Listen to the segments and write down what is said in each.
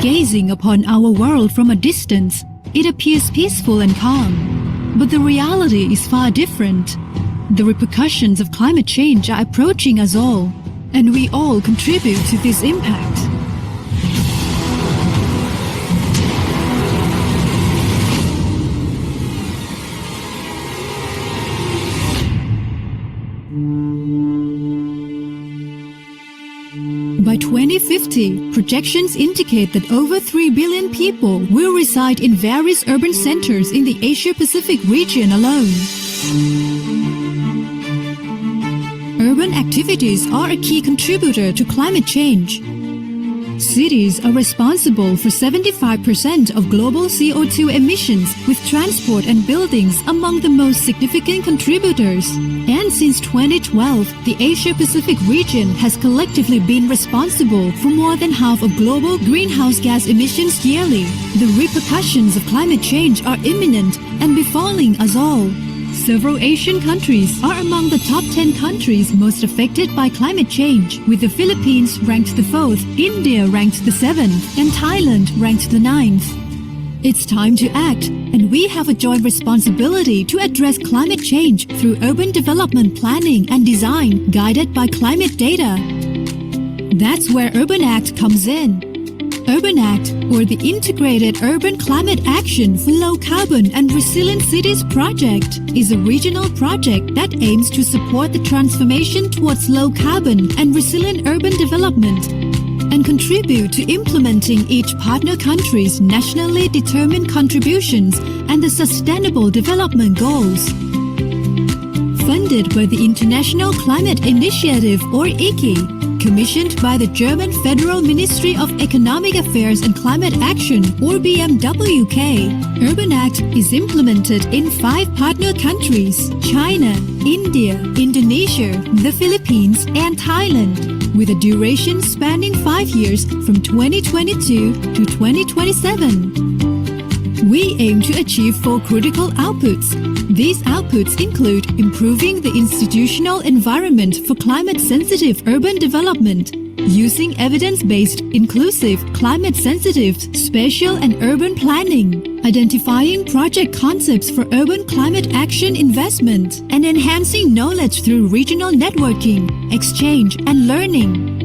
Gazing upon our world from a distance, it appears peaceful and calm. But the reality is far different. The repercussions of climate change are approaching us all, and we all contribute to this impact. By 2050, projections indicate that over 3 billion people will reside in various urban centers in the Asia-Pacific region alone. Urban activities are a key contributor to climate change. Cities are responsible for 75% of global CO2 emissions, with transport and buildings among the most significant contributors. And since 2012, the Asia-Pacific region has collectively been responsible for more than half of global greenhouse gas emissions yearly. The repercussions of climate change are imminent and befalling us all. Several Asian countries are among the top 10 countries most affected by climate change, with the Philippines ranked the 4th, India ranked the 7th, and Thailand ranked the 9th. It's time to act, and we have a joint responsibility to address climate change through urban development planning and design guided by climate data. That's where Urban Act comes in. Urban Act, or the Integrated Urban Climate Action for Low Carbon and Resilient Cities project, is a regional project that aims to support the transformation towards low carbon and resilient urban development and contribute to implementing each partner country's nationally determined contributions and the Sustainable Development Goals. Funded by the International Climate Initiative, or ICI, commissioned by the German Federal Ministry of Economic Affairs and Climate Action, or BMWK, Urban Act is implemented in 5 partner countries: China, India, Indonesia, the Philippines, and Thailand, with a duration spanning 5 years from 2022 to 2027. We aim to achieve 4 critical outputs. These outputs include improving the institutional environment for climate-sensitive urban development, using evidence-based, inclusive, climate-sensitive, spatial and urban planning, identifying project concepts for urban climate action investment, and enhancing knowledge through regional networking, exchange, and learning.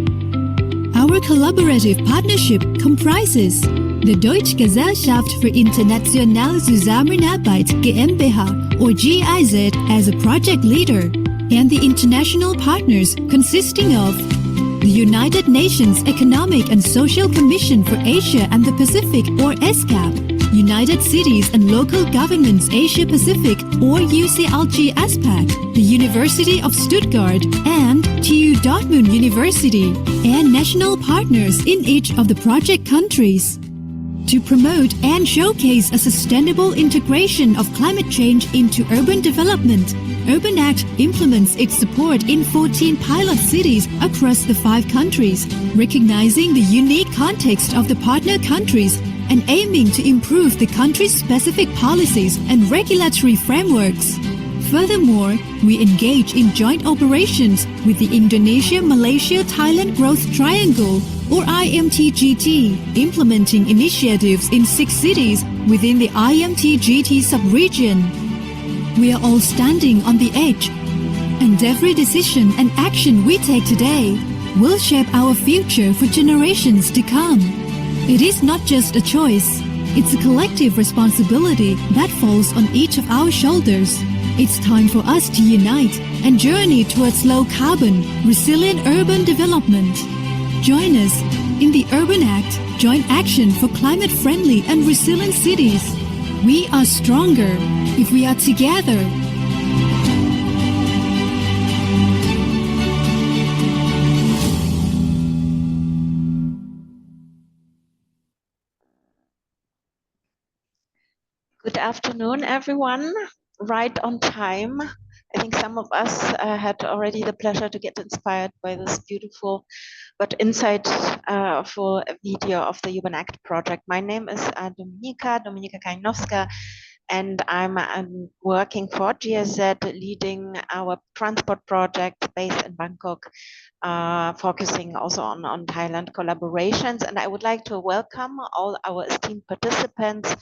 Our collaborative partnership comprises the Deutsche Gesellschaft für internationale Zusammenarbeit GmbH, or GIZ, as a project leader, and the international partners consisting of the United Nations Economic and Social Commission for Asia and the Pacific, or ESCAP, United Cities and Local Governments Asia Pacific, or UCLG ASPAC, the University of Stuttgart, and TU Dortmund University, and national partners in each of the project countries. To promote and showcase a sustainable integration of climate change into urban development, Urban Act implements its support in 14 pilot cities across the 5 countries, recognizing the unique context of the partner countries and aiming to improve the country's specific policies and regulatory frameworks. Furthermore, we engage in joint operations with the Indonesia-Malaysia-Thailand Growth Triangle, or IMTGT, implementing initiatives in 6 cities within the IMTGT sub-region. We are all standing on the edge, and every decision and action we take today will shape our future for generations to come. It is not just a choice, it's a collective responsibility that falls on each of our shoulders. It's time for us to unite and journey towards low-carbon, resilient urban development. Join us in the Urban Act Joint Action for Climate-Friendly and Resilient Cities. We are stronger if we are together. Good afternoon, everyone. Right on time. I think some of us had already the pleasure to get inspired by this beautiful but insightful video of the Urban Act project. My name is Dominika Kalinowska, and I'm working for GSZ, leading our transport project based in Bangkok, focusing also on Thailand collaborations. And I would like to welcome all our esteemed participants,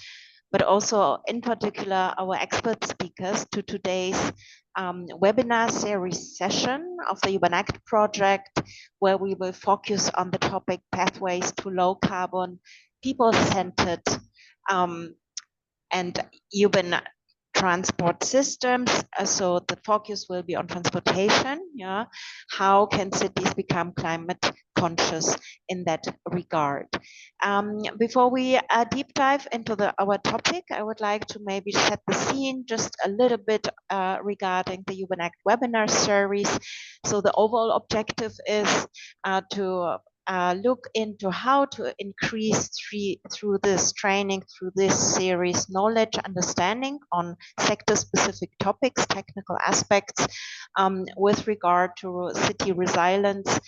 but also in particular our expert speakers to today's webinar series session of the UBANACT project, where we will focus on the topic pathways to low carbon, people-centered and urban transport systems. So the focus will be on transportation. Yeah, how can cities become climate conscious in that regard? Before we deep dive into our topic, I would like to maybe set the scene just a little bit regarding the UBANACT webinar series. So the overall objective is to look into how to increase through this training, through this series, knowledge, understanding on sector-specific topics, technical aspects with regard to city resilience,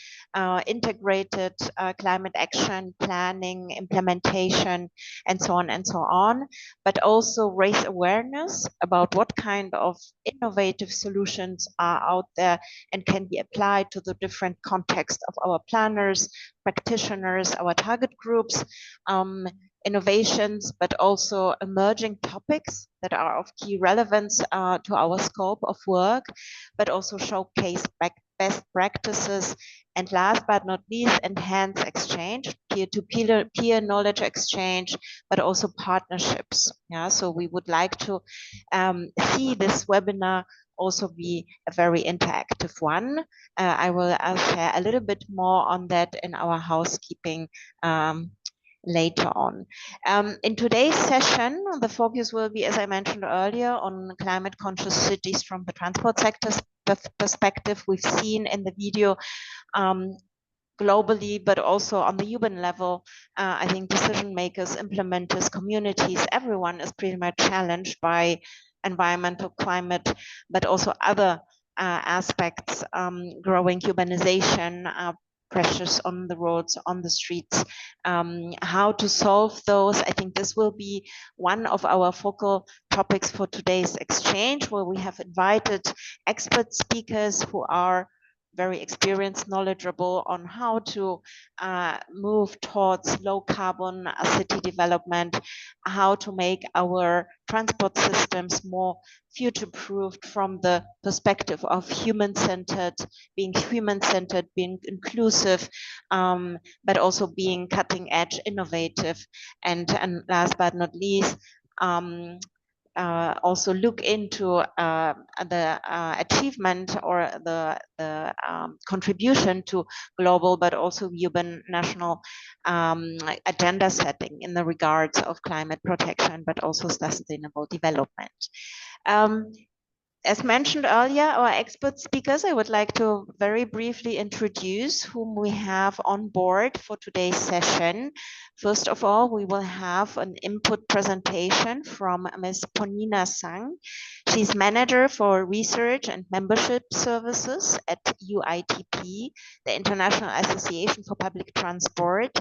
integrated climate action, planning, implementation, and so on and so on, but also raise awareness about what kind of innovative solutions are out there and can be applied to the different context of our planners, practitioners, our target groups, innovations, but also emerging topics that are of key relevance to our scope of work, but also showcase best practices, and last but not least, enhance exchange, peer-to-peer knowledge exchange, but also partnerships. Yeah, so we would like to see this webinar also be a very interactive one. I will share a little bit more on that in our housekeeping later on. In today's session, the focus will be, as I mentioned earlier, on climate conscious cities from the transport sector's perspective. We've seen in the video globally, but also on the urban level, I think decision makers, implementers, communities, everyone is pretty much challenged by environmental climate, but also other aspects, growing urbanization, pressures on the roads, on the streets, how to solve those. I think this will be one of our focal topics for today's exchange, where we have invited expert speakers who are very experienced, knowledgeable on how to move towards low carbon city development, how to make our transport systems more future-proofed from the perspective of human-centered, being inclusive, but also being cutting-edge, innovative, and last but not least, also look into the achievement or the contribution to global but also urban national agenda setting in the regards of climate protection but also sustainable development. As mentioned earlier, our expert speakers, I would like to very briefly introduce whom we have on board for today's session. First of all, we will have an input presentation from Ms. Ponina Sang. She's Manager for Research and Membership Services at UITP, the International Association for Public Transport,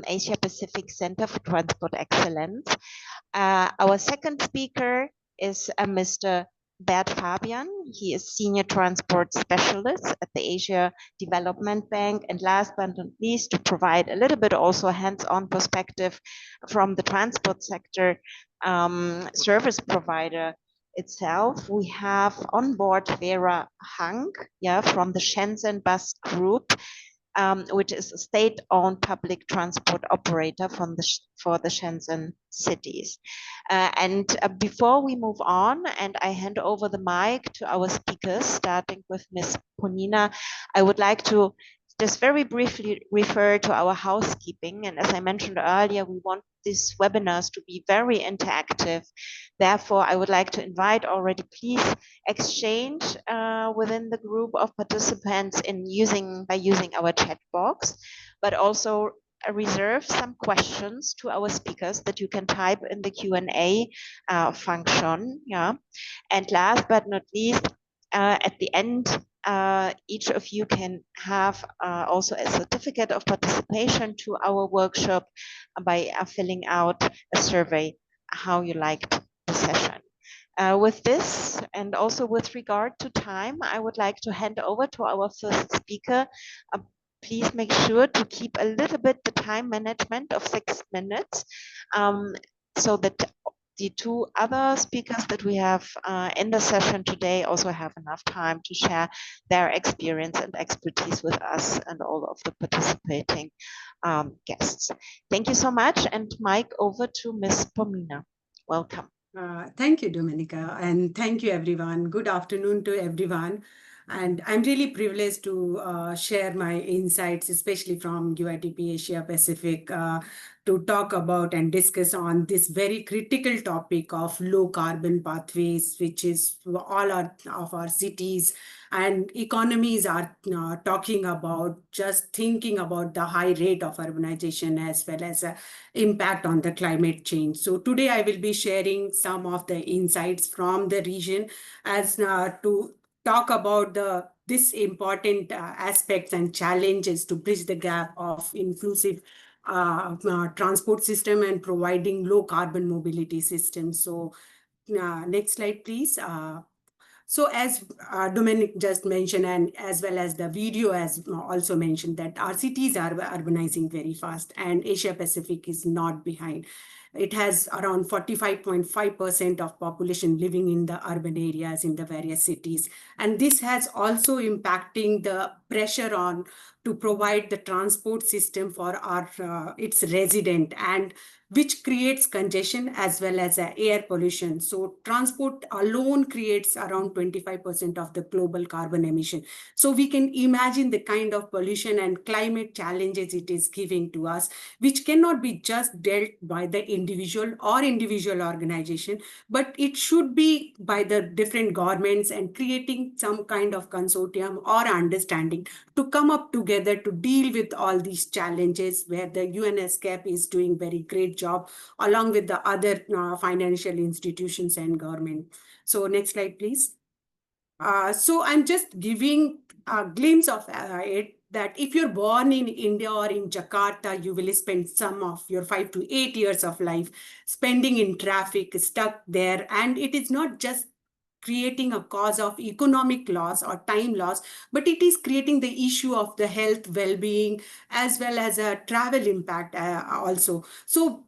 Asia Pacific Center for Transport Excellence. Our second speaker is Mr. Bert Fabian. He is Senior Transport Specialist at the Asia Development Bank. And last but not least, to provide a little bit also hands-on perspective from the transport sector service provider itself, we have on board Vera Hang, from the Shenzhen Bus Group, which is a state-owned public transport operator for the Shenzhen cities. Before we move on and I hand over the mic to our speakers, starting with Ms. Ponina, I would like to just very briefly refer to our housekeeping. And as I mentioned earlier, we want these webinars to be very interactive. Therefore, I would like to invite already, please exchange within the group of participants by using our chat box, but also reserve some questions to our speakers that you can type in the Q&A function. Yeah. And last but not least, at the end, each of you can have also a certificate of participation to our workshop by filling out a survey how you liked the session. With this, and also with regard to time, I would like to hand over to our first speaker. Please make sure to keep a little bit the time management of 6 minutes, so that the two other speakers that we have in the session today also have enough time to share their experience and expertise with us and all of the participating guests. Thank you so much, and Mike, over to Ms. Pomina. Welcome. Thank you, Domenica, and thank you, everyone. Good afternoon to everyone. And I'm really privileged to share my insights, especially from UITP Asia Pacific, to talk about and discuss on this very critical topic of low carbon pathways, which is all of our cities and economies are talking about, just thinking about the high rate of urbanization as well as impact on the climate change. So today I will be sharing some of the insights from the region as to talk about this important aspects and challenges to bridge the gap of inclusive transport system and providing low carbon mobility systems. So next slide, please. So as Dominic just mentioned, and as well as the video has also mentioned, that our cities are urbanizing very fast and Asia Pacific is not behind. It has around 45.5% of population living in the urban areas in the various cities. And this has also impacting the pressure on to provide the transport system for our its resident, and which creates congestion as well as air pollution. So transport alone creates around 25% of the global carbon emission. So we can imagine the kind of pollution and climate challenges it is giving to us, which cannot be just dealt by the individual or individual organization, but it should be by the different governments and creating some kind of consortium or understanding to come up together to deal with all these challenges, where the ESCAP is doing very great job along with the other financial institutions and government. So next slide, please. So I'm just giving a glimpse of it, that if you're born in India or in Jakarta, you will spend some of your 5 to 8 years of life spending in traffic, stuck there. And it is not just creating a cause of economic loss or time loss, but it is creating the issue of the health, well-being, as well as a travel impact also. So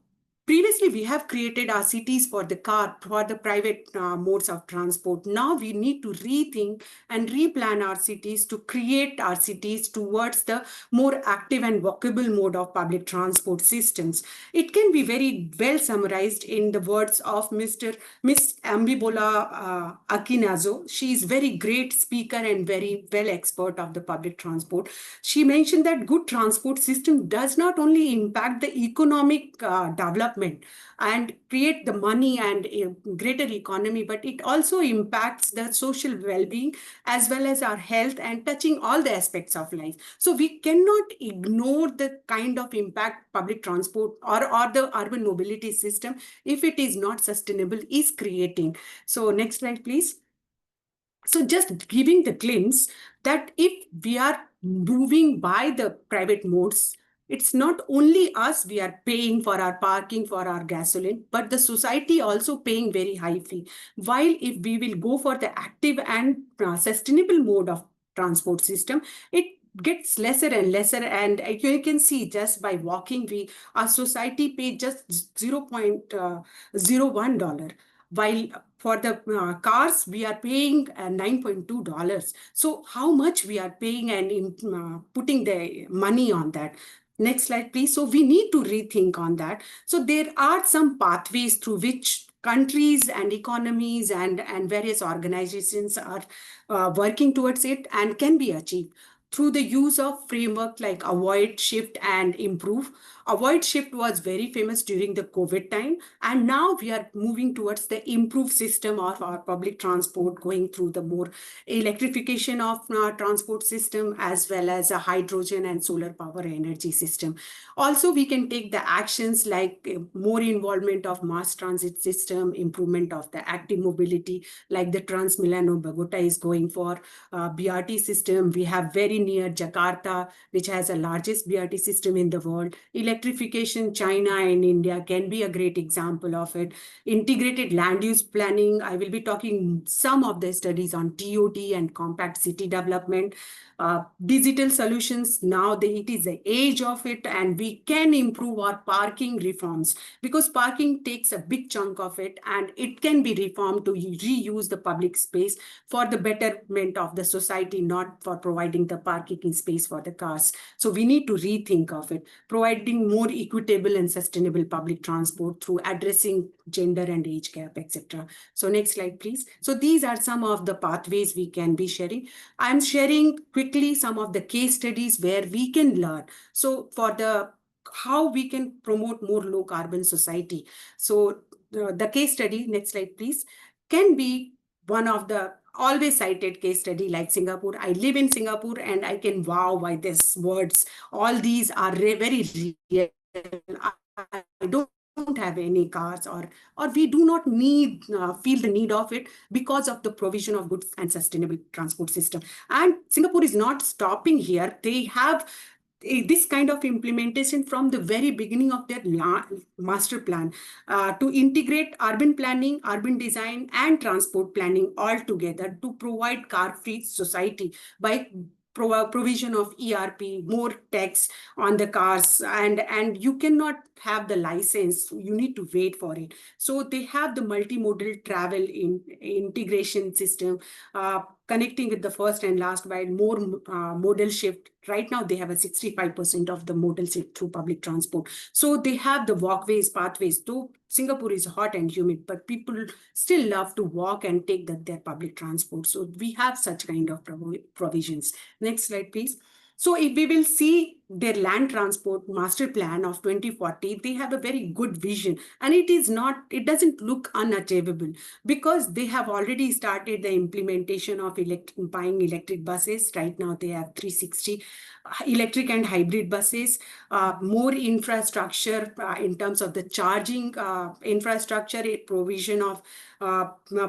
previously, we have created our cities for the car, for the private modes of transport. Now we need to rethink and replan our cities to create our cities towards the more active and walkable mode of public transport systems. It can be very well summarized in the words of Miss Ambibola Akinazo. She is very great speaker and very well expert of the public transport. She mentioned that good transport system does not only impact the economic development and create the money and a greater economy, but it also impacts the social well-being as well as our health and touching all the aspects of life. So we cannot ignore the kind of impact public transport or the urban mobility system, if it is not sustainable, is creating. So next slide, please. So just giving the glimpse that if we are moving by the private modes, it's not only us we are paying for our parking, for our gasoline, but the society also paying very high fee. While if we will go for the active and sustainable mode of transport system, it gets lesser and lesser. And you can see just by walking, our society pay just $0.01, while for the cars we are paying $9.2. So how much we are paying and putting the money on that. Next slide, please. So we need to rethink on that. So there are some pathways through which countries and economies and various organizations are working towards it and can be achieved through the use of framework like avoid, shift, and improve. Avoid shift was very famous during the COVID time, and now we are moving towards the improved system of our public transport, going through the more electrification of our transport system as well as a hydrogen and solar power energy system. Also, we can take the actions like more involvement of mass transit system, improvement of the active mobility, like the Trans Milano Bogota is going for BRT system. We have very near Jakarta, which has the largest BRT system in the world. electrification, China and India can be a great example of it. Integrated land use planning, I will be talking some of the studies on TOD and compact city development. Digital solutions, now it is the age of it, and we can improve our parking reforms, because parking takes a big chunk of it, and it can be reformed to reuse the public space for the betterment of the society, not for providing the parking space for the cars. So we need to rethink of it, providing more equitable and sustainable public transport through addressing gender and age gap, etc. So next slide, please. So these are some of the pathways we can be sharing. I'm sharing quickly some of the case studies where we can learn. So for the how we can promote more low carbon society. So the case study, next slide, please, can be one of the always cited case study like Singapore. I live in Singapore and I can wow by these words. All these are very real. I don't have any cars, or we do not need feel the need of it because of the provision of goods and sustainable transport system. And Singapore is not stopping here. They have this kind of implementation from the very beginning of their master plan to integrate urban planning, urban design, and transport planning all together to provide car-free society by provision of ERP, more tax on the cars, and you cannot have the license, you need to wait for it. So they have the multimodal travel integration system, connecting with the first and last mile, more modal shift. Right now, they have a 65% of the modal shift through public transport. So they have the walkways, pathways. Though Singapore is hot and humid, but people still love to walk and take their public transport. So we have such kind of provisions. Next slide, please. So if we will see their land transport master plan of 2040, they have a very good vision, and it doesn't look unachievable, because they have already started the implementation of buying electric buses. Right now they have 360 electric and hybrid buses, more infrastructure in terms of the charging infrastructure, a provision of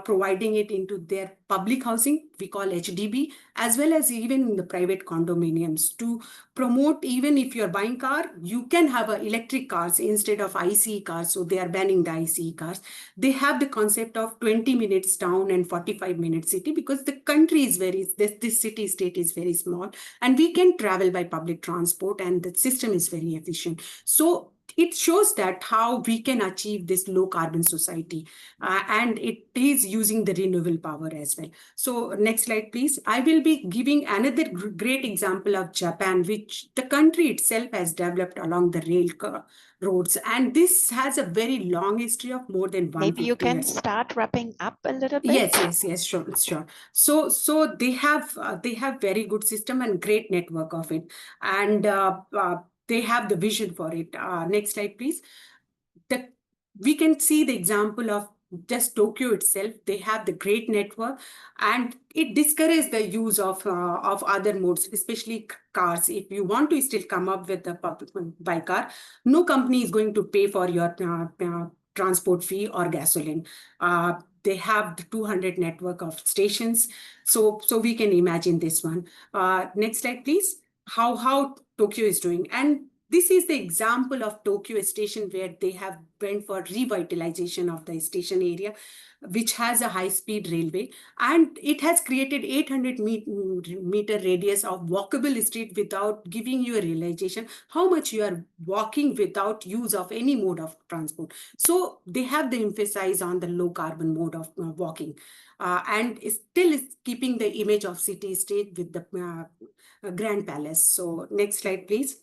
providing it into their public housing, we call HDB, as well as even in the private condominiums to promote. Even if you're buying car, you can have electric cars instead of ICE cars. So they are banning the ICE cars. They have the concept of 20 minutes town and 45 minutes city, because the country is this city state is very small, and we can travel by public transport, and the system is very efficient. So it shows that how we can achieve this low carbon society, and it is using the renewable power as well. So next slide, please. I will be giving another great example of Japan, which the country itself has developed along the rail roads, and this has a very long history of more than 150 Maybe you can years. start wrapping up a little bit. Yes, sure. So they have very good system and great network of it, and they have the vision for it. Next slide, please. We can see the example of just Tokyo itself. They have the great network, and it discourages the use of other modes, especially cars. If you want to still come up with the by car, no company is going to pay for your transport fee or gasoline. They have the 200 network of stations, so we can imagine this one. Next slide, please. How Tokyo is doing, and this is the example of Tokyo station where they have went for revitalization of the station area, which has a high-speed railway, and it has created 800 meter radius of walkable street without giving you a realization how much you are walking without use of any mode of transport. So they have the emphasis on the low carbon mode of walking, and still is keeping the image of city state with the Grand Palace. So next slide, please.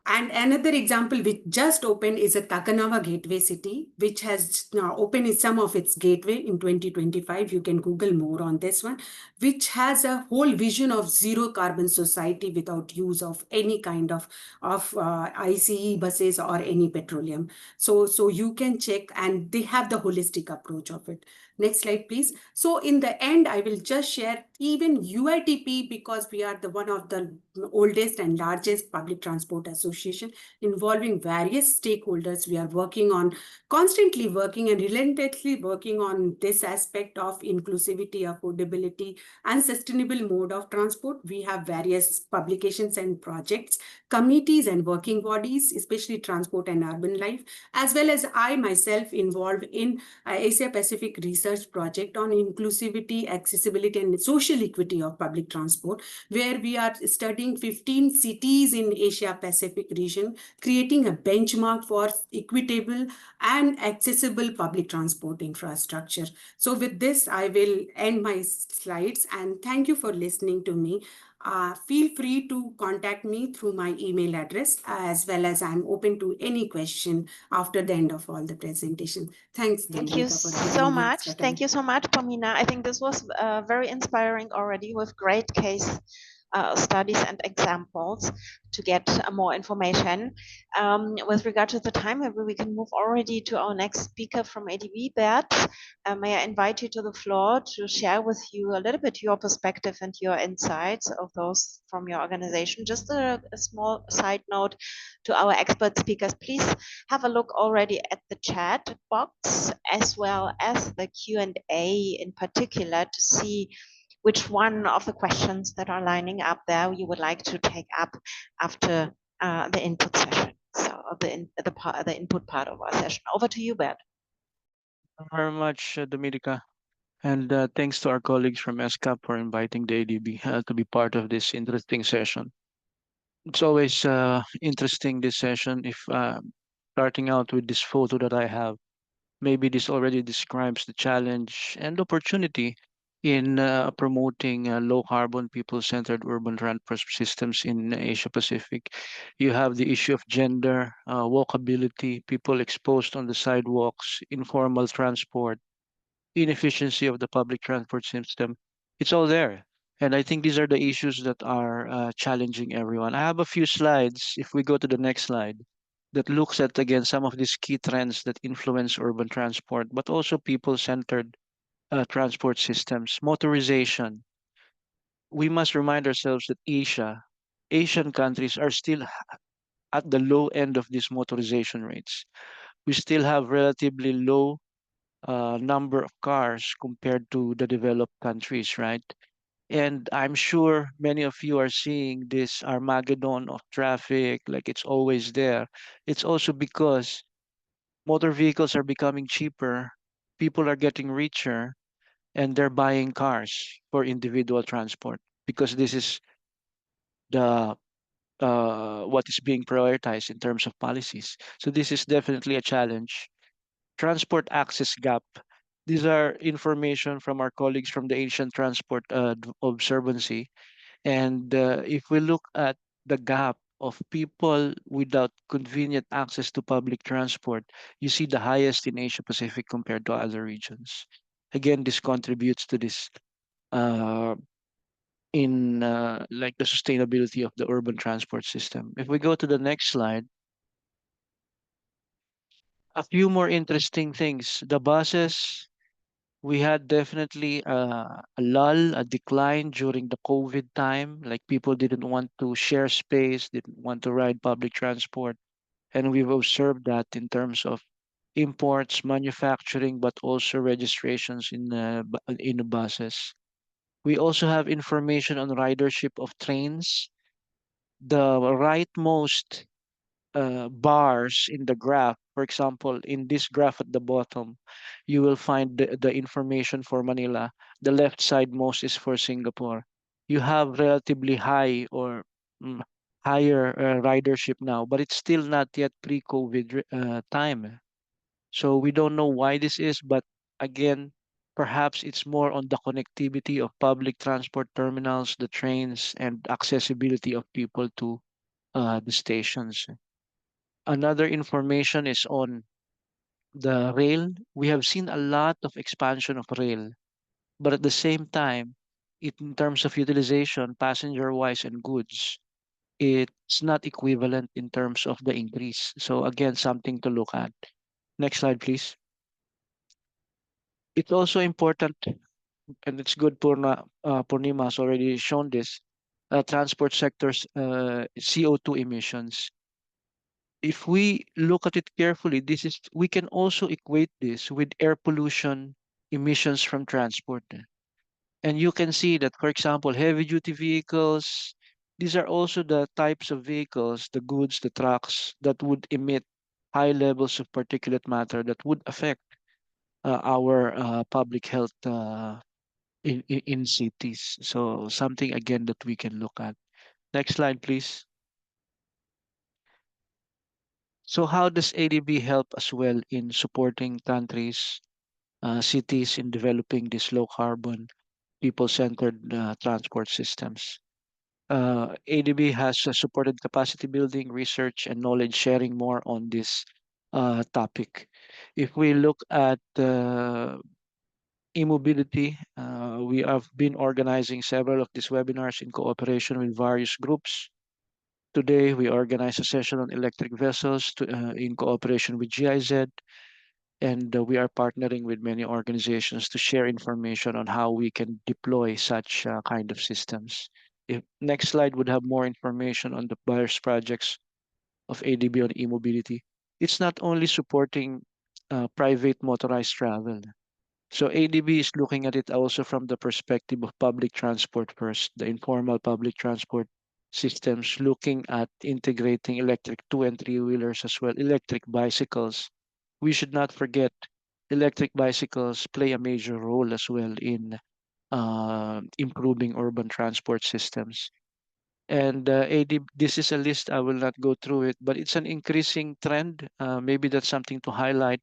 And another example which just opened is a Takanawa Gateway City, which has now opened some of its gateway in 2025. You can Google more on this one, which has a whole vision of zero carbon society without use of any kind of ICE buses or any petroleum. So you can check, and they have the holistic approach of it. Next slide, please. So in the end, I will just share even UITP, because we are the one of the oldest and largest public transport association involving various stakeholders, we are constantly working and relentlessly working on this aspect of inclusivity, affordability, and sustainable mode of transport. We have various publications and projects, committees and working bodies, especially transport and urban life, as well as I myself involved in Asia Pacific research project on inclusivity, accessibility, and social equity of public transport, where we are studying 15 cities in Asia Pacific region, creating a benchmark for equitable and accessible public transport infrastructure. So with this, I will end my slides, and thank you for listening to me. Feel free to contact me through my email address, as well as I'm open to any question after the end of all the presentation. Thanks, Thank you Dominica, for so giving me much. extra Thank time. you so much, Pamina. I think this was very inspiring already with great case studies and examples to get more information. With regard to the time, maybe we can move already to our next speaker from ADB, Bert. May I invite you to the floor to share with you a little bit your perspective and your insights of those from your organization. Just a small side note to our expert speakers, please have a look already at the chat box as well as the Q&A in particular to see which one of the questions that are lining up there you would like to take up after the input session. So the input part of our session. Over to you, Bert. Thank you very much, Dominica. And thanks to our colleagues from ESCAP for inviting the ADB to be part of this interesting session. It's always interesting, this session. If starting out with this photo that I have, maybe this already describes the challenge and opportunity in promoting low carbon, people centered urban transport systems in Asia Pacific. You have the issue of gender, walkability, people exposed on the sidewalks, informal transport, inefficiency of the public transport system. It's all there. And I think these are the issues that are challenging everyone. I have a few slides, if we go to the next slide, that looks at, again, some of these key trends that influence urban transport, but also people-centered transport systems. Motorization. We must remind ourselves that Asian countries are still at the low end of these motorization rates. We still have relatively low number of cars compared to the developed countries, right? And I'm sure many of you are seeing this Armageddon of traffic, like it's always there. It's also because motor vehicles are becoming cheaper, people are getting richer, and they're buying cars for individual transport because this is the what is being prioritized in terms of policies. So this is definitely a challenge. Transport access gap. These are information from our colleagues from the Asian Transport Observancy. And if we look at the gap of people without convenient access to public transport, you see the highest in Asia Pacific compared to other regions. Again, this contributes to this uh, in like the sustainability of the urban transport system. If we go to the next slide, a few more interesting things. The buses, we had definitely a lull, a decline during the COVID time. Like people didn't want to share space, didn't want to ride public transport. And we've observed that in terms of imports, manufacturing, but also registrations in the buses. We also have information on ridership of trains. The rightmost bars in the graph. For example, in this graph at the bottom, you will find the information for Manila. The left side most is for Singapore. You have relatively high or higher ridership now, but it's still not yet pre-COVID time. So we don't know why this is, but again, perhaps it's more on the connectivity of public transport terminals, the trains, and accessibility of people to the stations. Another information is on the rail. We have seen a lot of expansion of rail, but at the same time, in terms of utilization, passenger-wise and goods, it's not equivalent in terms of the increase. So again, something to look at. Next slide, please. It's also important and it's good Purnima has already shown this, transport sector's CO2 emissions. If we look at it carefully, we can also equate this with air pollution emissions from transport. And you can see that, for example, heavy duty vehicles, these are also the types of vehicles, the goods, the trucks that would emit high levels of particulate matter that would affect our public health in cities. So something again that we can look at. Next slide, please. So how does ADB help as well in supporting countries, cities in developing these low carbon, people-centered transport systems? ADB has supported capacity building, research, and knowledge sharing more on this topic. If we look at e-mobility, we have been organizing several of these webinars in cooperation with various groups. Today, we organize a session on electric vessels in cooperation with GIZ, and we are partnering with many organizations to share information on how we can deploy such kind of systems. If next slide would have more information on the buyers projects of ADB on e-mobility. It's not only supporting private motorized travel. So ADB is looking at it also from the perspective of public transport first, the informal public transport systems, looking at integrating electric two and three wheelers as well, electric bicycles. We should not forget electric bicycles play a major role as well in improving urban transport systems. And ADB, this is a list, I will not go through it, but it's an increasing trend. Maybe that's something to highlight.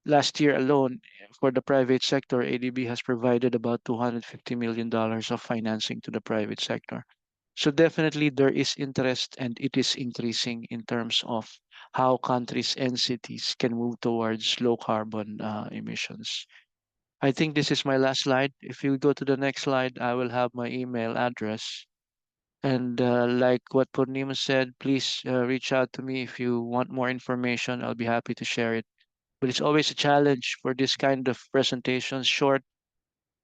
Last year alone, for the private sector, ADB has provided about $250 million of financing to the private sector. So definitely there is interest and it is increasing in terms of how countries and cities can move towards low carbon emissions. I think this is my last slide. If you go to the next slide, I will have my email address. And like what Purnima said, please reach out to me if you want more information. I'll be happy to share it. But it's always a challenge for this kind of presentations, short,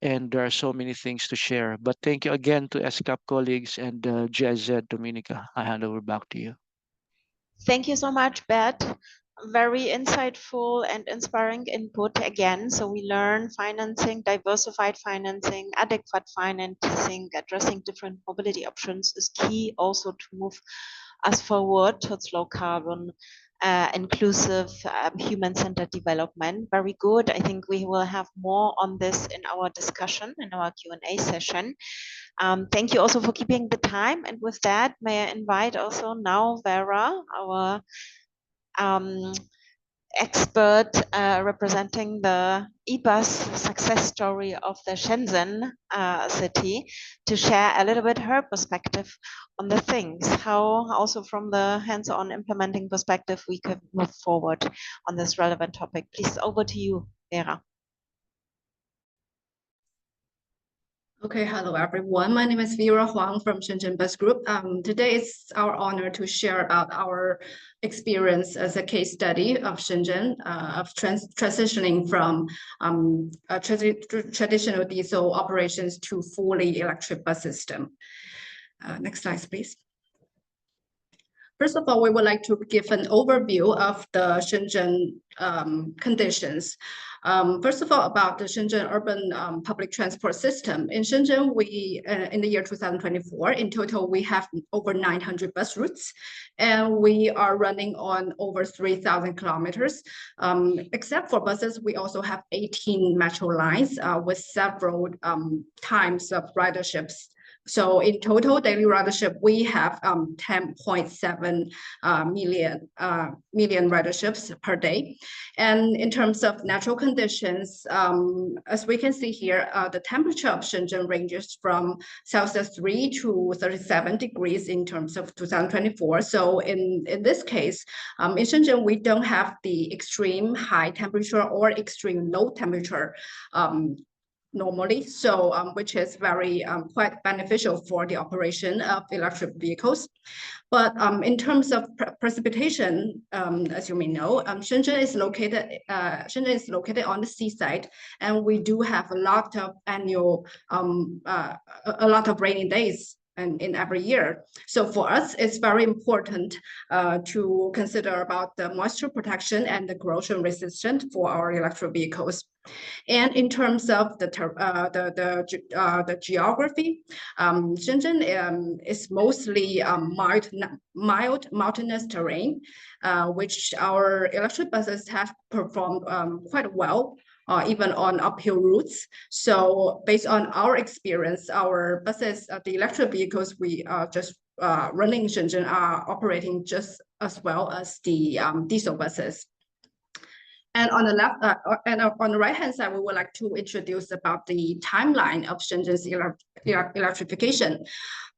and there are so many things to share. But thank you again to ESCAP colleagues and GIZ, Dominica. I hand over back to you. Thank you so much, Bet. Very insightful and inspiring input again. So we learn financing, diversified financing, adequate financing, addressing different mobility options is key also to move us forward towards low carbon, inclusive, human-centered development. Very good. I think we will have more on this in our discussion, in our Q&A session. Thank you also for keeping the time. And with that, may I invite also now Vera, our expert representing the e-bus success story of the Shenzhen city, to share a little bit her perspective on the things, how also from the hands-on implementing perspective we could move forward on this relevant topic. Please, over to you, Vera. Okay, hello everyone. My name is Vera Huang from Shenzhen Bus Group. Today it's our honor to share about our experience as a case study of Shenzhen, of transitioning from traditional diesel operations to fully electric bus system. Next slide, please. First of all, we would like to give an overview of the Shenzhen conditions. First of all, about the Shenzhen urban public transport system. In Shenzhen, we in the year 2024, in total, we have over 900 bus routes, and we are running on over 3,000 kilometers. Except for buses, we also have 18 metro lines with several times of riderships. So in total daily ridership, we have 10.7 million riderships per day. And in terms of natural conditions, as we can see here, the temperature of Shenzhen ranges from Celsius 3 to 37 degrees in terms of 2024. So in this case, in Shenzhen, we don't have the extreme high temperature or extreme low temperature normally, so which is very quite beneficial for the operation of electric vehicles. But in terms of precipitation, as you may know, Shenzhen is located on the seaside, and we do have a lot of a lot of rainy days in every year. So for us, it's very important to consider about the moisture protection and the corrosion resistance for our electric vehicles. And in terms of the geography, Shenzhen is mostly mild mountainous terrain, which our electric buses have performed quite well, even on uphill routes. So based on our experience, our buses, the electric vehicles we just running in Shenzhen are operating just as well as the diesel buses. And on the left, and on the right-hand side, we would like to introduce about the timeline of Shenzhen's electrification.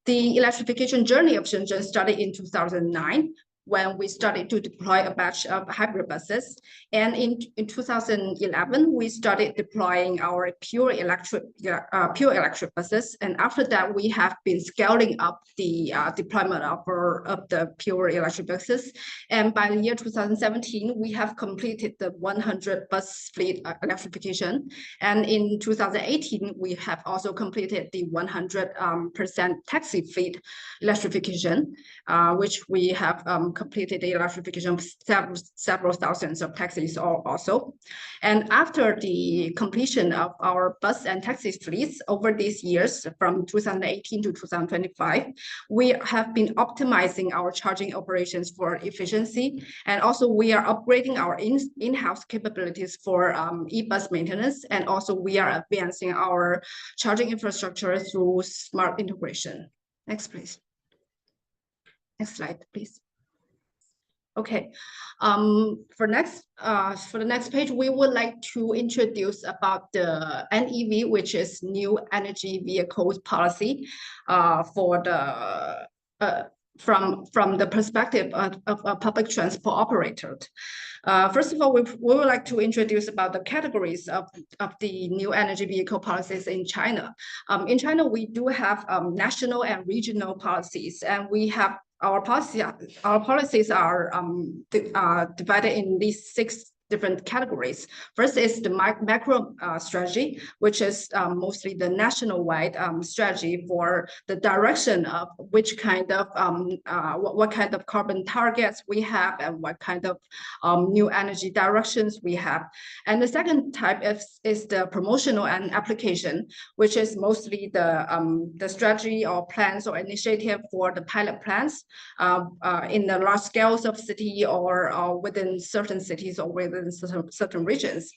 The electrification journey of Shenzhen started in 2009, when we started to deploy a batch of hybrid buses. And in 2011, we started deploying our pure electric buses. And after that, we have been scaling up the deployment of the pure electric buses. And by the year 2017, we have completed the 100 bus fleet electrification. And in 2018, we have also completed the 100% taxi fleet electrification, which we have completed the electrification of several thousands of taxis also. And after the completion of our bus and taxi fleets over these years, from 2018 to 2025, we have been optimizing our charging operations for efficiency. And also we are upgrading our in-house capabilities for e-bus maintenance. And also we are advancing our charging infrastructure through smart integration. Next, please. Next slide, please. Okay, for the next page, we would like to introduce about the NEV, which is New Energy Vehicles Policy, for the from the perspective of a public transport operator. First of all, we would like to introduce about the categories of the new energy vehicle policies in China. In China, we do have national and regional policies, and we have our policies are divided in these 6 different categories. First is the macro strategy, which is mostly the national-wide strategy for the direction of which kind of what kind of carbon targets we have and what kind of new energy directions we have. And the second type is the promotional and application, which is mostly the strategy or plans or initiative for the pilot plans in the large scales of city or within certain cities or within certain regions.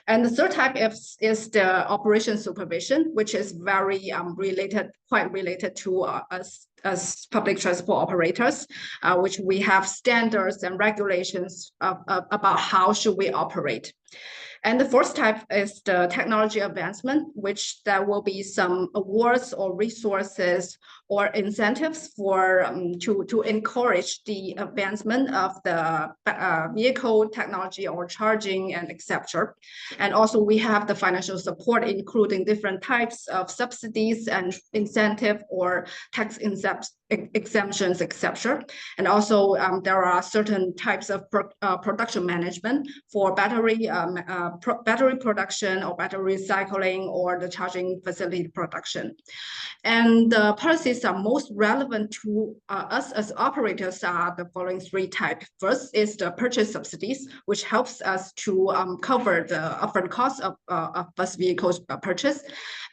And the third type is the operation supervision, which is very quite related to us as public transport operators, which we have standards and regulations about how should we operate. And the fourth type is the technology advancement, which there will be some awards or resources or incentives for to encourage the advancement of the vehicle technology or charging and etc. And also we have the financial support, including different types of subsidies and incentive or tax exemptions, etc. And also there are certain types of production management for battery production or battery recycling or the charging facility production. And the policies are most relevant to us as operators are the following 3 types. First is the purchase subsidies, which helps us to cover the upfront cost of bus vehicles purchase.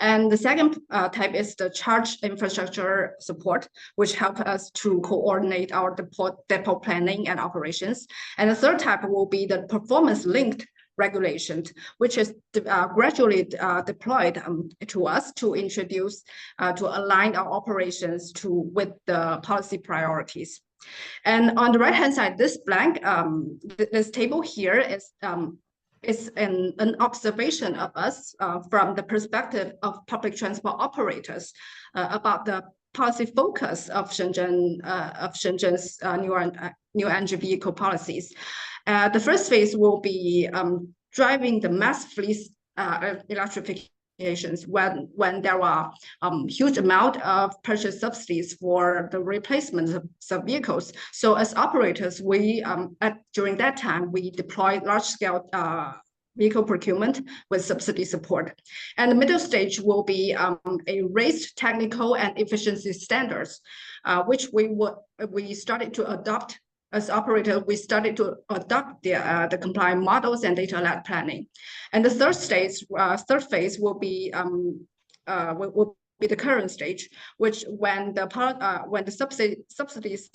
And the second type is the charge infrastructure support, which helps us to coordinate our depot planning and operations. And the third type will be the performance-linked regulation, which is gradually deployed to us to introduce, to align our operations with the policy priorities. And on the right-hand side, this blank, this table here is an observation of us from the perspective of public transport operators about the policy focus of Shenzhen's new energy vehicle policies. The first phase will be driving the mass fleet electrification when there are huge amount of purchase subsidies for the replacement of vehicles. So as operators, we during that time we deploy large scale vehicle procurement with subsidy support. And the middle stage will be a raised technical and efficiency standards, which we started to adopt. As operator, we started to adopt the compliant models and data-led planning. And the third phase will be the current stage, which when the subsidies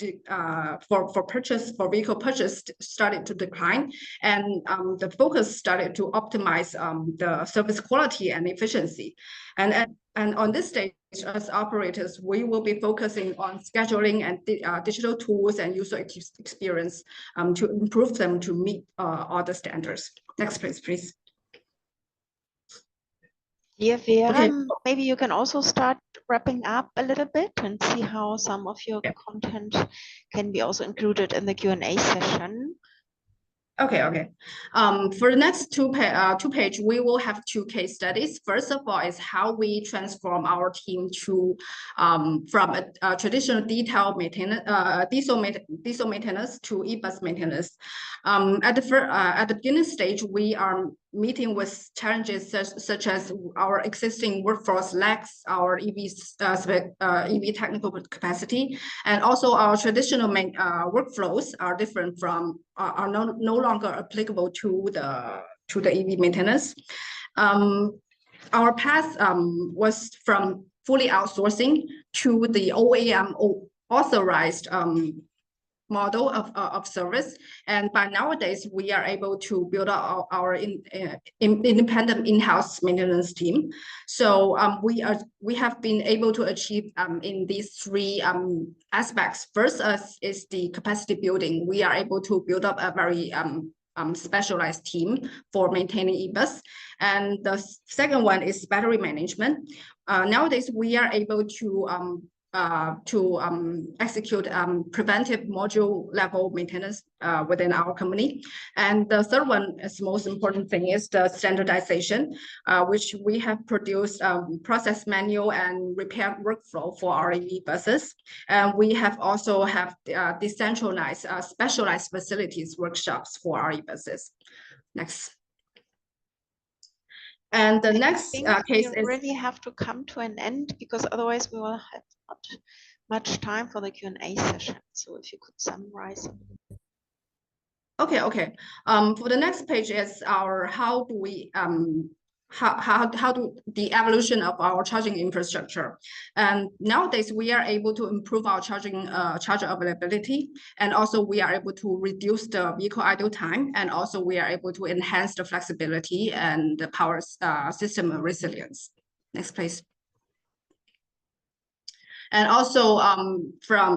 for vehicle purchase started to decline, and the focus started to optimize the service quality and efficiency. And on this stage, as operators, we will be focusing on scheduling and digital tools and user experience to improve them to meet all the standards. Next, please. Dear Vera, Okay. maybe you can also start wrapping up a little bit and see how some of your content can be also included in the Q&A session. Okay. For the next two page, we will have two case studies. First of all, is how we transform our team to from a traditional diesel maintenance to e-bus maintenance. At the beginning stage, we are meeting with challenges such as our existing workforce lacks our EV technical capacity, and also our traditional workflows are different from are no longer applicable to the EV maintenance. Our path was from fully outsourcing to the OEM authorized model of service, and by nowadays we are able to build up our independent in-house maintenance team. So we have been able to achieve in these three aspects. First is the capacity building. We are able to build up a very specialized team for maintaining e-bus, and the second one is battery management. Nowadays we are able to execute preventive module level maintenance within our company. And the third one is the most important thing is the standardization, which we have produced process manual and repair workflow for our EV buses. And we have also have decentralized specialized facilities workshops for our e-buses. Next. And the next case we really have to come to an end because otherwise we will have not much time for the Q&A session. So if you could summarize. Okay. For the next page is our how do the evolution of our charging infrastructure. And nowadays we are able to improve our charger availability, and also we are able to reduce the vehicle idle time, and also we are able to enhance the flexibility and the power system resilience. Next, please. And also,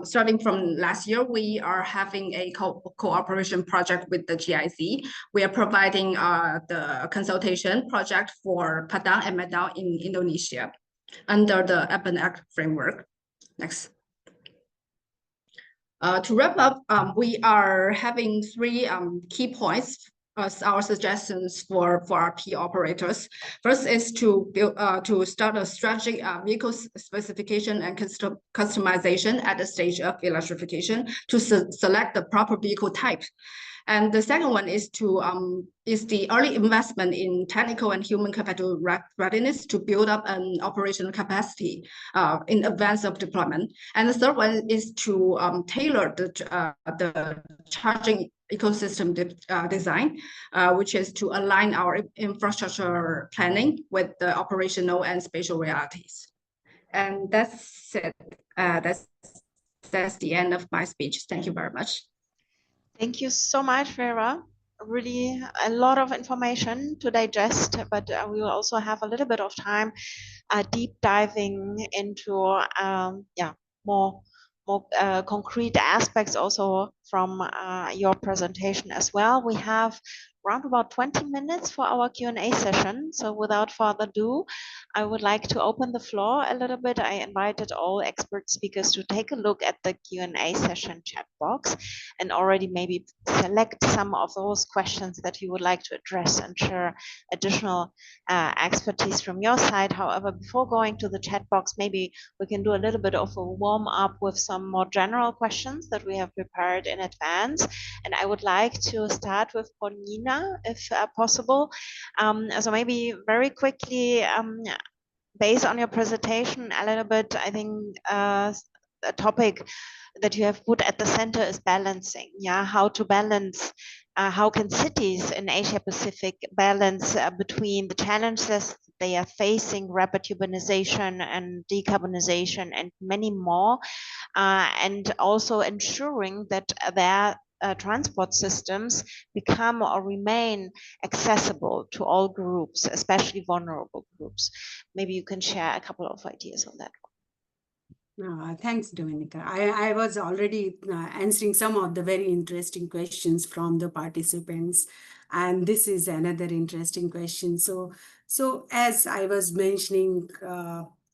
starting from last year, we are having a cooperation project with the GIZ. We are providing the consultation project for Padang and Medan in Indonesia under the Urban Act framework. Next. To wrap up, we are having three key points as our suggestions for our P operators. First is to build to start a strategic vehicle specification and customization at the stage of electrification to select the proper vehicle type. And the second one is the early investment in technical and human capital readiness to build up an operational capacity in advance of deployment. And the third one is to tailor the charging ecosystem design, which is to align our infrastructure planning with the operational and spatial realities. And that's it. That's the end of my speech. Thank you very much. Thank you so much, Vera. Really a lot of information to digest, but we will also have a little bit of time deep diving into more concrete aspects also from your presentation as well. We have around about 20 minutes for our Q&A session. So without further ado, I would like to open the floor a little bit. I invited all expert speakers to take a look at the Q&A session chat box and already maybe select some of those questions that you would like to address and share additional expertise from your side. However, before going to the chat box, maybe we can do a little bit of a warm up with some more general questions that we have prepared in advance. And I would like to start with Bonina, if possible. So maybe very quickly, based on your presentation a little bit, I think a topic that you have put at the center is balancing. Yeah, how to balance, how can cities in Asia Pacific balance between the challenges they are facing, rapid urbanization and decarbonization and many more, and also ensuring that their transport systems become or remain accessible to all groups, especially vulnerable groups. Maybe you can share a couple of ideas on that. Thanks, Dominica. I was already answering some of the very interesting questions from the participants, and this is another interesting question. So as I was mentioning,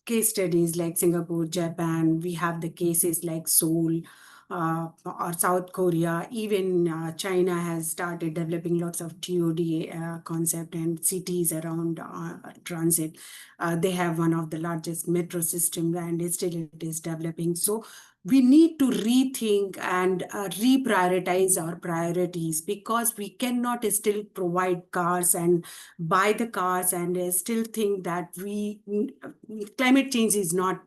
case studies like Singapore, Japan, we have the cases like Seoul, or South Korea, even China has started developing lots of TOD concept and cities around transit. They have one of the largest metro systems and it is developing. So we need to rethink and reprioritize our priorities, because we cannot still provide cars and buy the cars and still think that climate change is not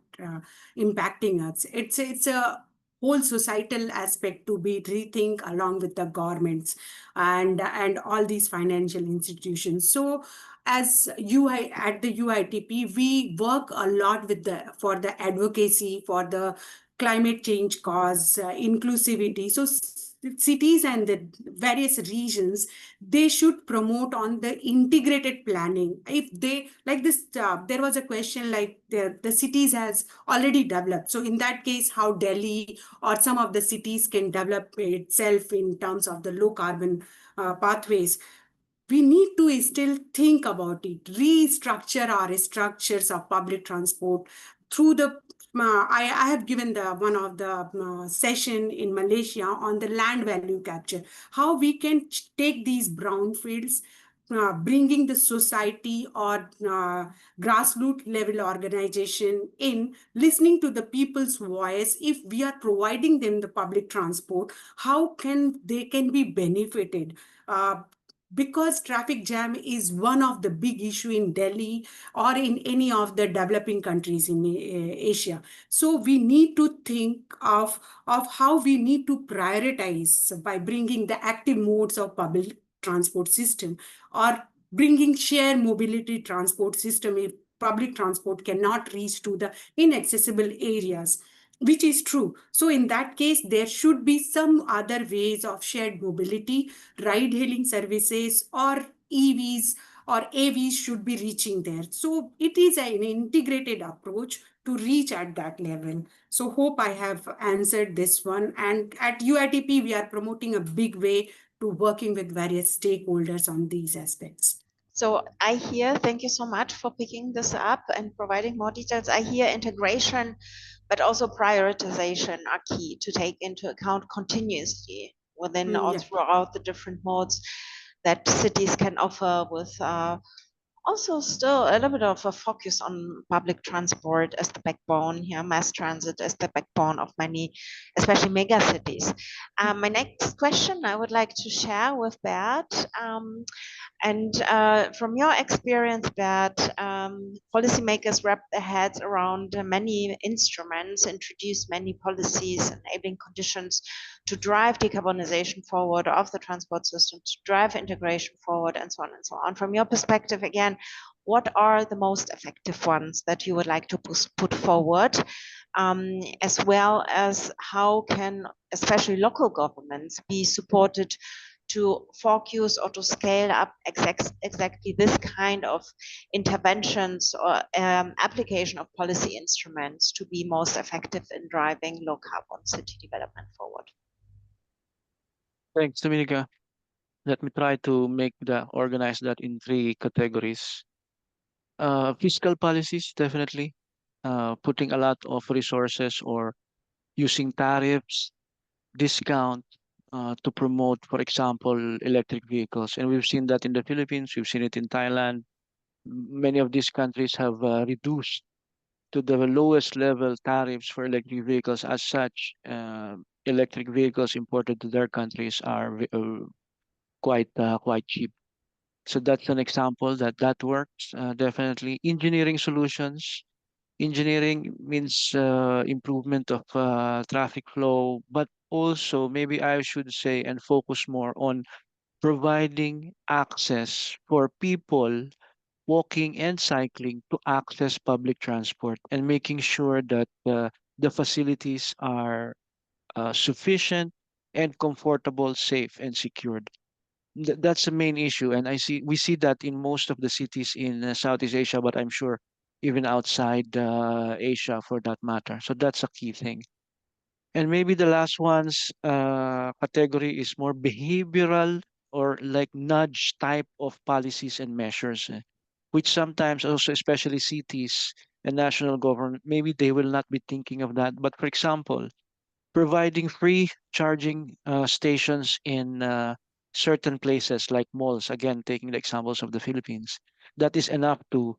impacting us. It's a whole societal aspect to be rethink along with the governments and all these financial institutions. So as UI at the UITP, we work a lot with for the advocacy for the climate change cause, inclusivity. So cities and the various regions, they should promote on the integrated planning. If they like this, there was a question like the cities has already developed. So in that case, how Delhi or some of the cities can develop itself in terms of the low carbon pathways. We need to still think about it, restructure our structures of public transport through the I have given the one of the session in Malaysia on the land value capture, how we can take these brownfields, bringing the society or grassroots level organization in, listening to the people's voice. If we are providing them the public transport, how can they can be benefited? Because traffic jam is one of the big issue in Delhi or in any of the developing countries in Asia. So we need to think of how we need to prioritize by bringing the active modes of public transport system, or bringing share mobility transport system if public transport cannot reach to the inaccessible areas, which is true. So in that case, there should be some other ways of shared mobility, ride-hailing services, or EVs or AVs should be reaching there. So it is an integrated approach to reach at that level. So hope I have answered this one. And at UITP, we are promoting a big way to working with various stakeholders on these aspects. So I hear, thank you so much for picking this up and providing more details. I hear integration, but also prioritization are key to take into account continuously within or throughout the different modes that cities can offer, with also still a little bit of a focus on public transport as the backbone here, mass transit as the backbone of many, especially mega cities. My next question I would like to share with Bert. And from your experience, Bert, policymakers wrap their heads around many instruments, introduce many policies, enabling conditions to drive decarbonization forward of the transport system, to drive integration forward, and so on and so on. From your perspective, again, what are the most effective ones that you would like to put forward, as well as how can especially local governments be supported to focus or to scale up exactly this kind of interventions or application of policy instruments to be most effective in driving low carbon city development forward? Thanks, Dominica. Let me try to organize that in three categories. Fiscal policies, definitely. Putting a lot of resources or using tariffs, discount to promote, for example, electric vehicles. And we've seen that in the Philippines, we've seen it in Thailand. Many of these countries have reduced to the lowest level tariffs for electric vehicles. As such, electric vehicles imported to their countries are quite cheap. So that's an example that works. Definitely, engineering solutions. Engineering means improvement of traffic flow, but also maybe I should say and focus more on providing access for people walking and cycling to access public transport and making sure that the facilities are sufficient and comfortable, safe, and secured. That's the main issue, and we see that in most of the cities in Southeast Asia, but I'm sure even outside Asia for that matter. So that's a key thing. And maybe the last one's category is more behavioral or like nudge type of policies and measures, which sometimes also, especially cities and national government, maybe they will not be thinking of that. But for example, providing free charging stations in certain places like malls, again, taking the examples of the Philippines, that is enough to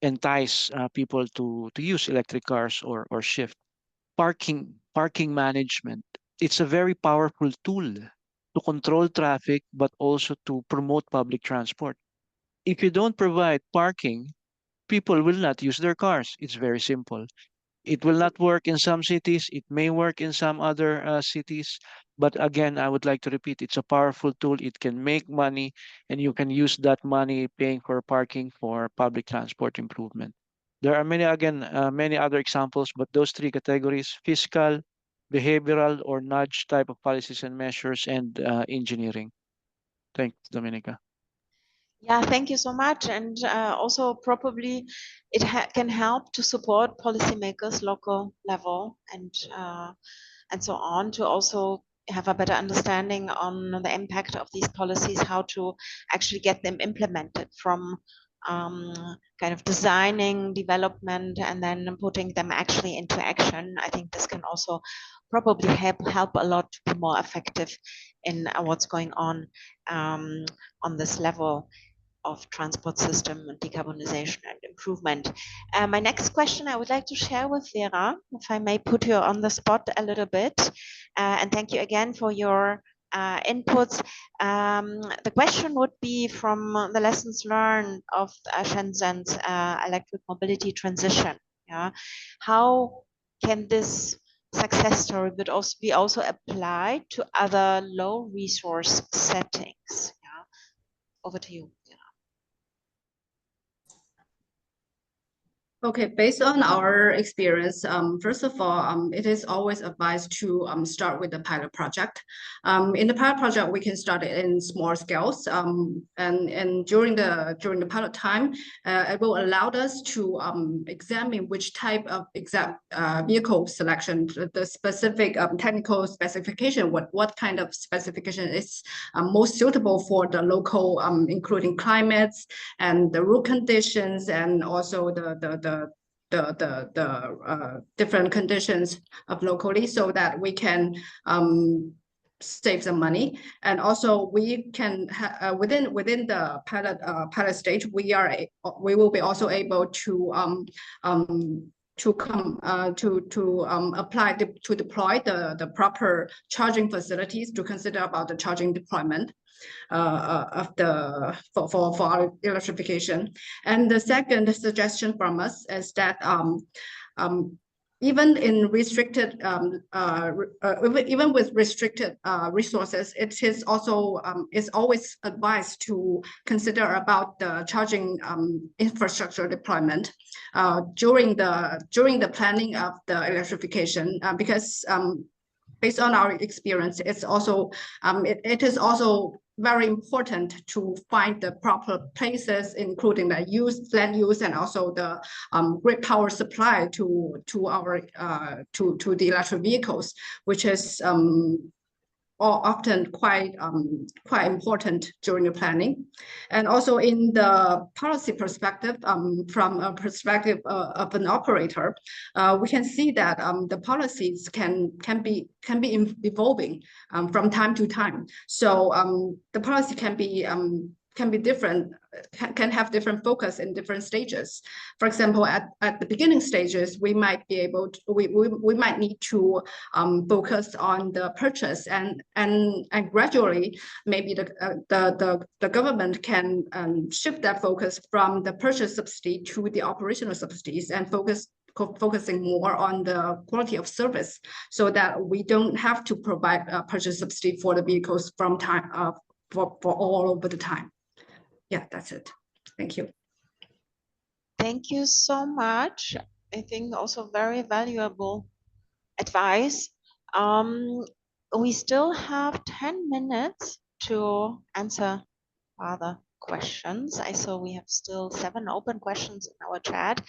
entice people to use electric cars or shift. Parking management. It's a very powerful tool to control traffic, but also to promote public transport. If you don't provide parking, people will not use their cars. It's very simple. It will not work in some cities. It may work in some other cities. But again, I would like to repeat, it's a powerful tool. It can make money, and you can use that money paying for parking for public transport improvement. There are many other examples, but those three categories: fiscal, behavioral, or nudge type of policies and measures, and engineering. Thanks, Dominica. Yeah, thank you so much. And also probably it can help to support policymakers local level and so on to also have a better understanding on the impact of these policies, how to actually get them implemented from kind of designing, development, and then putting them actually into action. I think this can also probably help a lot to be more effective in what's going on this level of transport system and decarbonization and improvement. My next question I would like to share with Vera, if I may put you on the spot a little bit. And thank you again for your inputs. The question would be from the lessons learned of Shenzhen's electric mobility transition. Yeah, how can this success story but also be also applied to other low resource settings? Yeah, over to you. Yeah. Okay, based on our experience, first of all, it is always advised to start with the pilot project. In the pilot project, we can start it in small scales, and during the pilot time, it will allow us to examine which type of vehicle selection, the specific technical specification, what kind of specification is most suitable for the local, including climates and the road conditions, and also the different conditions of locally, so that we can save some money. And also we can within the pilot stage, we will be also able to deploy the proper charging facilities, to consider about the charging deployment for our electrification. And the second suggestion from us is that even in restricted even with restricted resources, it is also is always advised to consider about the charging infrastructure deployment during the planning of the electrification, because based on our experience, it's also it is also very important to find the proper places, including the land use, and also the grid power supply to our to the electric vehicles, which is often quite important during the planning. And also in the policy perspective, from a perspective of an operator, we can see that the policies can be evolving from time to time. So the policy can be different, can have different focus in different stages. For example, at the beginning stages, we might be able to, we might need to focus on the purchase, and gradually maybe the government can shift that focus from the purchase subsidy to the operational subsidies and focusing more on the quality of service, so that we don't have to provide a purchase subsidy for the vehicles from time for all over the time. Yeah, that's it. Thank you. Thank you so much. I think also very valuable advice. We still have 10 minutes to answer other questions. I saw we have still 7 open questions in our chat.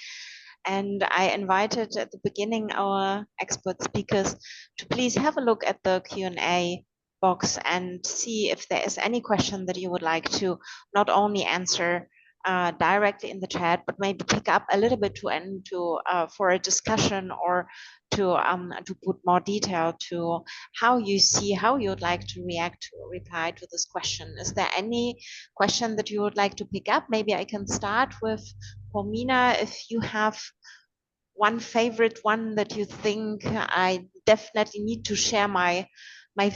And I invited at the beginning our expert speakers to please have a look at the Q&A box and see if there is any question that you would like to not only answer directly in the chat, but maybe pick up a little bit to for a discussion, or to put more detail to how you see, how you would like to react to or reply to this question. Is there any question that you would like to pick up? Maybe I can start with Romina, if you have one favorite one that you think I definitely need to share my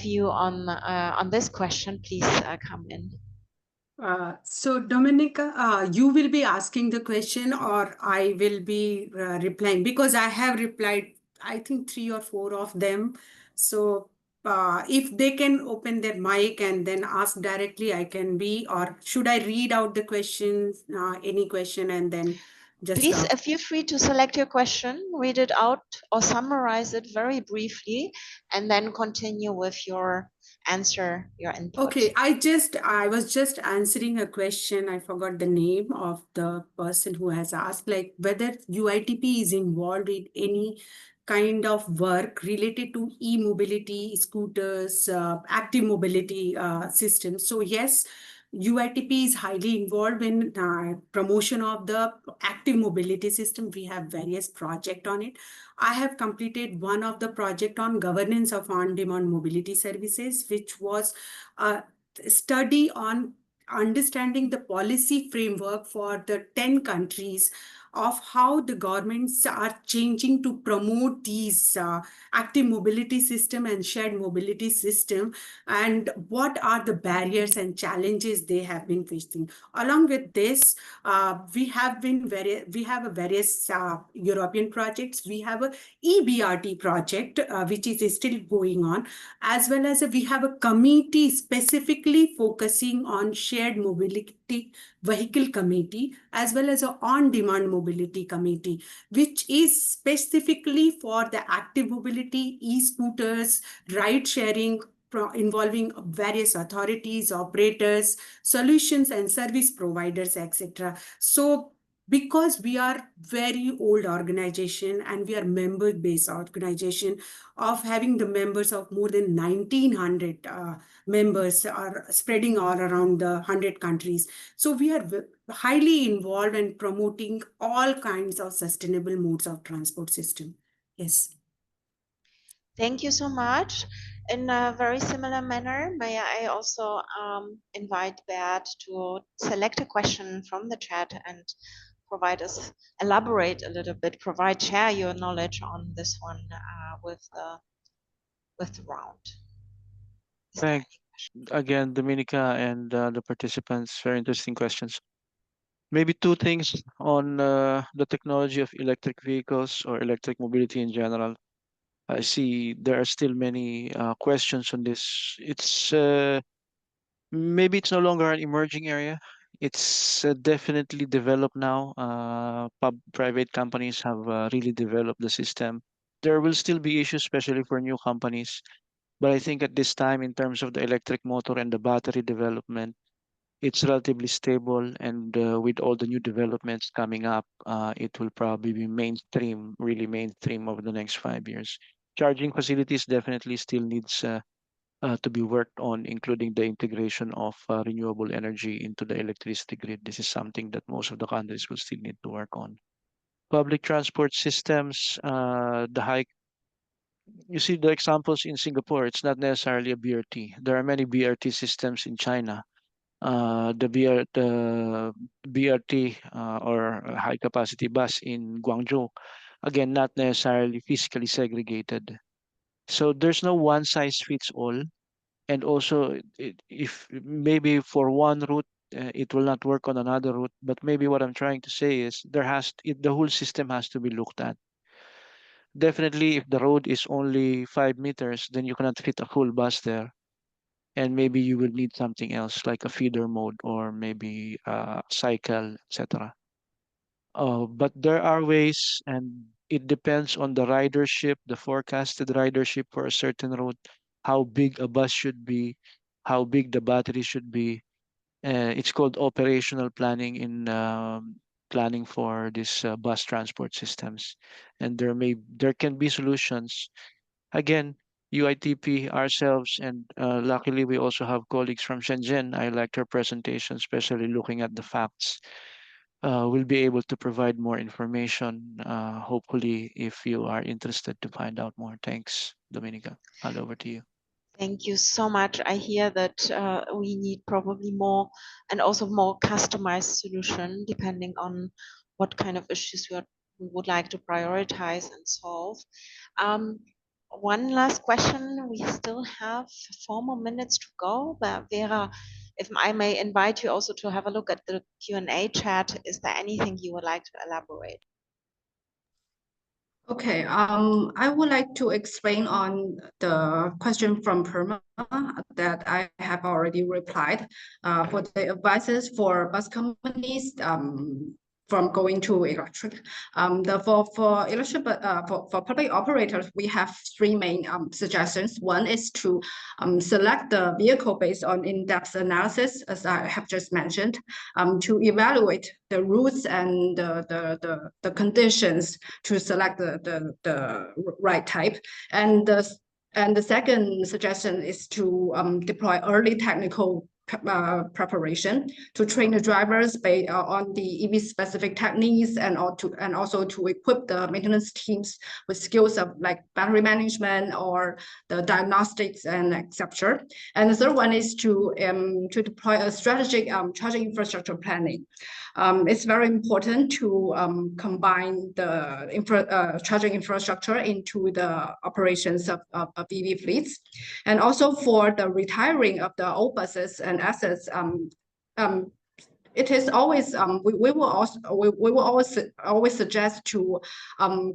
view on this question, please come in. So Dominica, you will be asking the question or I will be replying, because I have replied, I think 3 or 4 of them. So if they can open their mic and then ask directly, I can be, or should I read out the questions, any question, and then just please feel free to select your question, read it out or summarize it very briefly, and then continue with your answer, your input. Okay, I was just answering a question. I forgot the name of the person who has asked, like whether UITP is involved in any kind of work related to e-mobility, scooters, active mobility systems. So yes, UITP is highly involved in promotion of the active mobility system. We have various projects on it. I have completed one of the project on governance of on-demand mobility services, which was a study on understanding the policy framework for the 10 countries of how the governments are changing to promote these active mobility system and shared mobility system, and what are the barriers and challenges they have been facing. Along with this, we have a various European projects. We have a EBRT project, which is still going on, as well as we have a committee specifically focusing on shared mobility vehicle committee, as well as an on-demand mobility committee, which is specifically for the active mobility, e-scooters, ride sharing, involving various authorities, operators, solutions and service providers, etc. So because we are very old organization and we are member-based organization of having the members of more than 1900 members are spreading all around the 100 countries. So we are highly involved in promoting all kinds of sustainable modes of transport system. Yes. Thank you so much. In a very similar manner, may I also invite Bert to select a question from the chat and provide us, elaborate a little bit, share your knowledge on this one with the round. Thank again, Dominica, and the participants. Very interesting questions. Maybe 2 things on the technology of electric vehicles or electric mobility in general. I see there are still many questions on this. It's maybe it's no longer an emerging area. It's definitely developed now. Private companies have really developed the system. There will still be issues, especially for new companies. But I think at this time, in terms of the electric motor and the battery development, it's relatively stable. And with all the new developments coming up, it will probably be mainstream, really mainstream over the next 5 years. Charging facilities definitely still needs to be worked on, including the integration of renewable energy into the electricity grid. This is something that most of the countries will still need to work on. Public transport systems, you see the examples in Singapore, it's not necessarily a BRT. There are many BRT systems in China. The BRT or high capacity bus in Guangzhou, again, not necessarily physically segregated. So there's no one size fits all. And also, if maybe for one route, it will not work on another route. But maybe what I'm trying to say is the whole system has to be looked at. Definitely, if the road is only 5 meters, then you cannot fit a full bus there. And maybe you will need something else like a feeder mode or maybe a cycle, etc. But there are ways, and it depends on the ridership, the forecasted ridership for a certain route, how big a bus should be, how big the battery should be. It's called operational planning in planning for this bus transport systems, and there can be solutions. Again, UITP ourselves, and luckily we also have colleagues from Shenzhen. I liked her presentation, especially looking at the facts. We'll be able to provide more information, hopefully, if you are interested to find out more. Thanks, Dominica. I'll over to you. Thank you so much. I hear that we need probably more and also more customized solution depending on what kind of issues we would like to prioritize and solve. One last question. We still have 4 more minutes to go. But Vera, if I may invite you also to have a look at the Q&A chat, is there anything you would like to elaborate? Okay, I would like to explain on the question from Perma that I have already replied. For the advices for bus companies from going to electric, for electric, for public operators, we have 3 main suggestions. One is to select the vehicle based on in-depth analysis, as I have just mentioned, to evaluate the routes and the conditions to select the right type. And the second suggestion is to deploy early technical preparation to train the drivers based on the EV specific techniques and also to equip the maintenance teams with skills of like battery management or the diagnostics and etc. And the third one is to deploy a strategic charging infrastructure planning. It's very important to combine the charging infrastructure into the operations of EV fleets. And also for the retiring of the old buses and assets, it is always we will always suggest to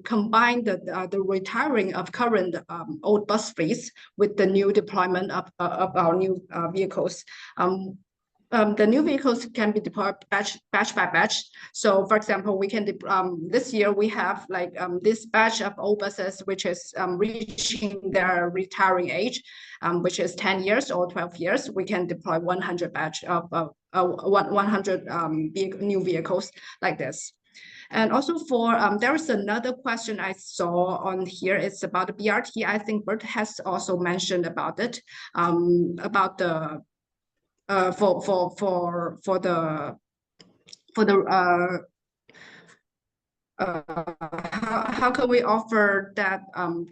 combine the retiring of current old bus fleets with the new deployment of our new vehicles. The new vehicles can be deployed batch by batch. So, for example, we can this year we have like this batch of old buses which is reaching their retiring age, which is 10 years or 12 years. We can deploy 100 batch of 100 new vehicles like this. And also for there is another question I saw on here. It's about the BRT. I think Bert has also mentioned about it, about the for the how can we offer that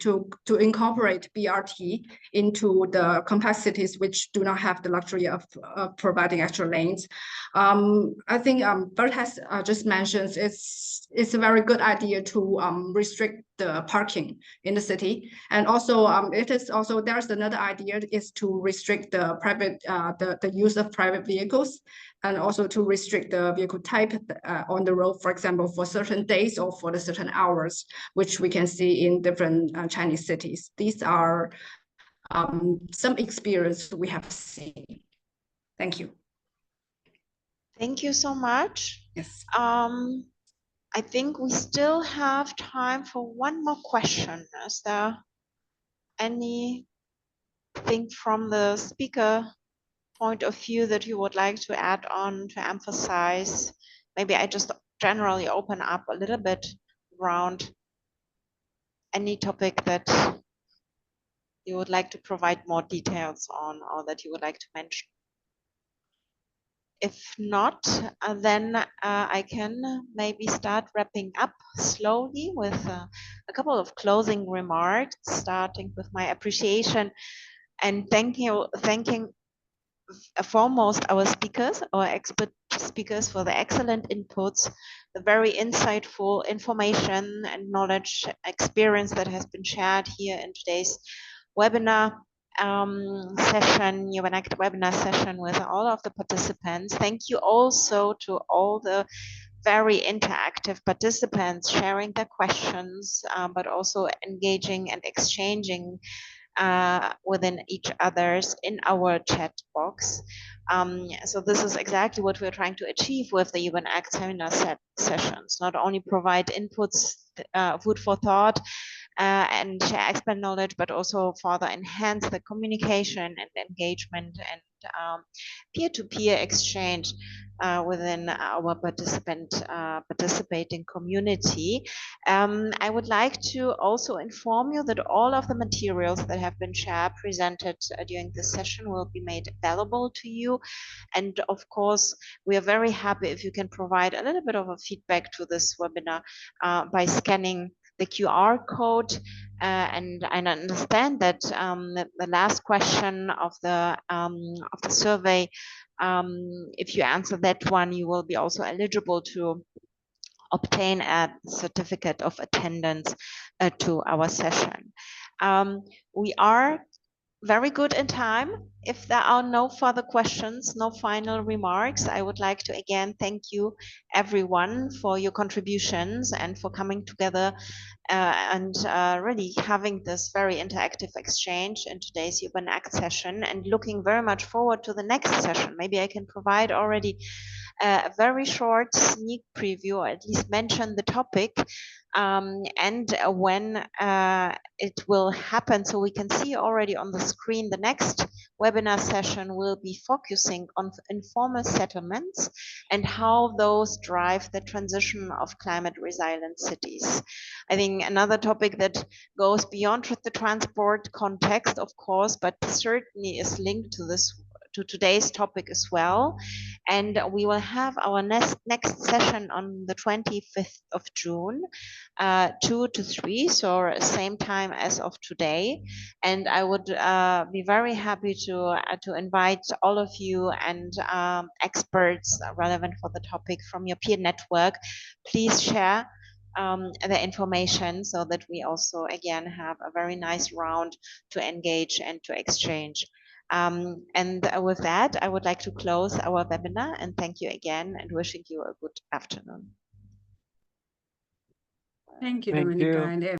to incorporate BRT into the complexities which do not have the luxury of providing extra lanes? I think Bert has just mentioned it's a very good idea to restrict the parking in the city, and also it is also there's another idea is to restrict the private the use of private vehicles, and also to restrict the vehicle type on the road, for example, for certain days or for the certain hours, which we can see in different Chinese cities. These are some experience we have seen. Thank you. Thank you so much. Yes. I think we still have time for one more question. Is there anything from the speaker point of view that you would like to add on, to emphasize? Maybe I just generally open up a little bit around any topic that you would like to provide more details on or that you would like to mention? If not, then I can maybe start wrapping up slowly with a couple of closing remarks, starting with my appreciation and thanking foremost our speakers, our expert speakers, for the excellent inputs, the very insightful information and knowledge experience that has been shared here in today's webinar session, UNACT webinar session with all of the participants. Thank you also to all the very interactive participants sharing their questions, but also engaging and exchanging within each others in our chat box. So this is exactly what we're trying to achieve with the UNACT seminar sessions, not only provide inputs, food for thought, and share expert knowledge, but also further enhance the communication and engagement and peer-to-peer exchange within our participating community. I would like to also inform you that all of the materials that have been shared, presented during this session will be made available to you. And of course, we are very happy if you can provide a little bit of a feedback to this webinar by scanning the QR code. And I understand that the last question of the survey, if you answer that one, you will be also eligible to obtain a certificate of attendance to our session. We are very good in time. If there are no further questions, no final remarks, I would like to again thank you everyone for your contributions and for coming together and really having this very interactive exchange in today's UNACT session, and looking very much forward to the next session. Maybe I can provide already a very short sneak preview, or at least mention the topic and when it will happen, so we can see already on the screen. The next webinar session will be focusing on informal settlements and how those drive the transition of climate resilient cities. I think another topic that goes beyond the transport context, of course, but certainly is linked to this, to today's topic as well. And we will have our next session on the 25th of June, 2 to 3, so same time as of today. And I would be very happy to invite all of you and experts relevant for the topic from your peer network. Please share the information so that we also again have a very nice round to engage and to exchange. And with that, I would like to close our webinar and thank you again and wishing you a good afternoon. Thank you, Thank Dominica, you. and